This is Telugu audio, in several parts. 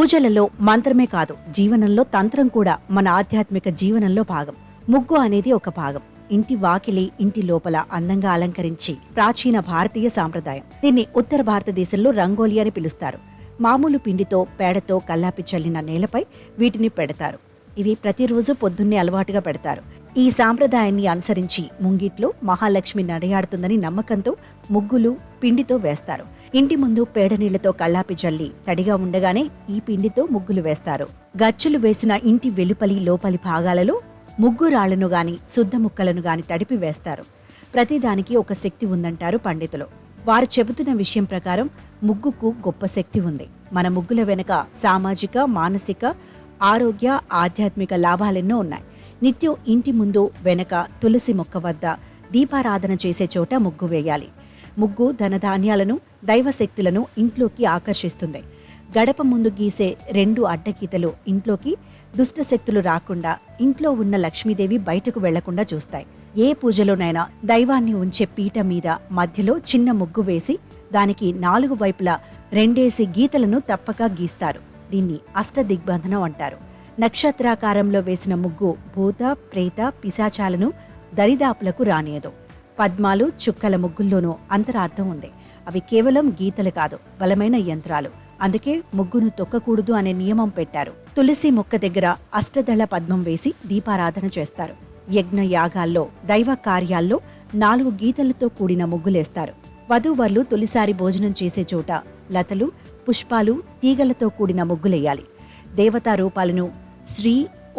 పూజలలో మంత్రమే కాదు, జీవనంలో తంత్రం కూడా మన ఆధ్యాత్మిక జీవనంలో భాగం. ముగ్గు అనేది ఒక భాగం. ఇంటి వాకిలి, ఇంటి లోపల అందంగా అలంకరించి ప్రాచీన భారతీయ సాంప్రదాయం. దీన్ని ఉత్తర భారతదేశంలో రంగోలి అని పిలుస్తారు. మామూలు పిండితో, పేడతో కల్లాపి చల్లిన నేలపై వీటిని పెడతారు. ఇవి ప్రతిరోజు పొద్దున్నే అలవాటుగా పెడతారు. ఈ సాంప్రదాయాన్ని అనుసరించి ముంగిట్లో మహాలక్ష్మి నడయాడుతుందని నమ్మకంతో ముగ్గులు పిండితో వేస్తారు. ఇంటి ముందు పేడ నీళ్లతో కల్లాపి చల్లి తడిగా ఉండగానే ఈ పిండితో ముగ్గులు వేస్తారు. గచ్చులు వేసిన ఇంటి వెలుపలి లోపలి భాగాలలో ముగ్గు రాళ్లను గాని శుద్ధ ముక్కలను గాని తడిపి వేస్తారు. ప్రతిదానికి ఒక శక్తి ఉందంటారు పండితులు. వారు చెబుతున్న విషయం ప్రకారం ముగ్గుకు గొప్ప శక్తి ఉంది. మన ముగ్గుల వెనుక సామాజిక, మానసిక, ఆరోగ్య, ఆధ్యాత్మిక లాభాలెన్నో ఉన్నాయి. నిత్యం ఇంటి ముందు, వెనక, తులసి మొక్క వద్ద దీపారాధన చేసే చోట ముగ్గు వేయాలి. ముగ్గు ధనధాన్యాలను, దైవశక్తులను ఇంట్లోకి ఆకర్షిస్తుంది. గడప ముందు గీసే 2 అడ్డగీతలు ఇంట్లోకి దుష్టశక్తులు రాకుండా, ఇంట్లో ఉన్న లక్ష్మీదేవి బయటకు వెళ్లకుండా చూస్తాయి. ఏ పూజలోనైనా దైవాన్ని ఉంచే పీట మీద మధ్యలో చిన్న ముగ్గు వేసి దానికి 4 వైపులా 2 గీతలను తప్పక గీస్తారు. దీన్ని అష్టదిగ్బంధనం అంటారు. నక్షత్రాకారంలో వేసిన ముగ్గు భూత, ప్రేత, పిశాచాలను దరిదాపులకు రానియదు. పద్మాలు, చుక్కల ముగ్గుల్లోనూ అంతరార్థం ఉంది. అవి కేవలం గీతలు కాదు, బలమైన యంత్రాలు. అందుకే ముగ్గును తొక్కకూడదు అనే నియమం పెట్టారు. తులసి మొక్క దగ్గర అష్టదళ పద్మం వేసి దీపారాధన చేస్తారు. యజ్ఞ యాగాల్లో, దైవ కార్యాల్లో 4 గీతలతో కూడిన ముగ్గులేస్తారు. వధూవరులు తొలిసారి భోజనం చేసే చోట లతలు, పుష్పాలు, తీగలతో కూడిన ముగ్గులేయాలి. దేవతా రూపాలను, శ్రీ,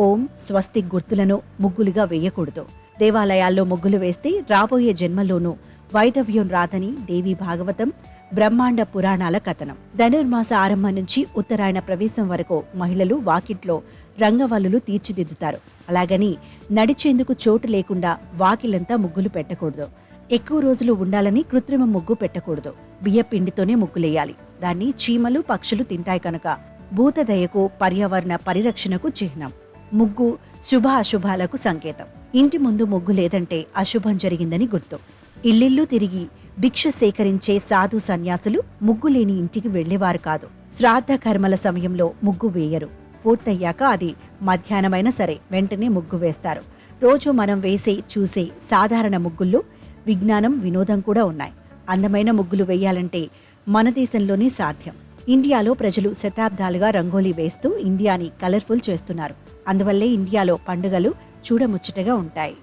ఓం, స్వస్తి గుర్తులను ముగ్గులుగా వేయకూడదు. దేవాలయాల్లో ముగ్గులు వేస్తే రాబోయే జన్మలోనూ వైదవ్యం రాదని దేవీ భాగవతం, బ్రహ్మాండ పురాణాల కథనం. ధనుర్మాస ఆరంభం నుంచి ఉత్తరాయణ ప్రవేశం వరకు మహిళలు వాకిట్లో రంగవల్లులు తీర్చిదిద్దుతారు. అలాగని నడిచేందుకు చోటు లేకుండా వాకిలంతా ముగ్గులు పెట్టకూడదు. ఎక్కువ రోజులు ఉండాలని కృత్రిమ ముగ్గు పెట్టకూడదు. బియ్యపిండితోనే ముగ్గులేయాలి. దాన్ని చీమలు, పక్షులు తింటాయి కనుక భూతదయకు, పర్యావరణ పరిరక్షణకు చిహ్నం. ముగ్గు శుభ అశుభాలకు సంకేతం. ఇంటి ముందు ముగ్గు లేదంటే అశుభం జరిగిందని గుర్తు. ఇల్లిల్లు తిరిగి భిక్ష సేకరించే సాధు సన్యాసులు ముగ్గు లేని ఇంటికి వెళ్లేవారు కాదు. శ్రాద్ధ కర్మల సమయంలో ముగ్గు వేయరు. పూర్తయ్యాక అది మధ్యాహ్నమైనా సరే వెంటనే ముగ్గు వేస్తారు. రోజు మనం చూసే సాధారణ ముగ్గుల్లో విజ్ఞానం, వినోదం కూడా ఉన్నాయి. అందమైన ముగ్గులు వేయాలంటే మన దేశంలోనే సాధ్యం. ఇండియాలో ప్రజలు శతాబ్దాలుగా రంగోలీ వేస్తూ ఇండియాని కలర్ఫుల్ చేస్తున్నారు. అందువల్లే ఇండియాలో పండుగలు చూడముచ్చటగా ఉంటాయి.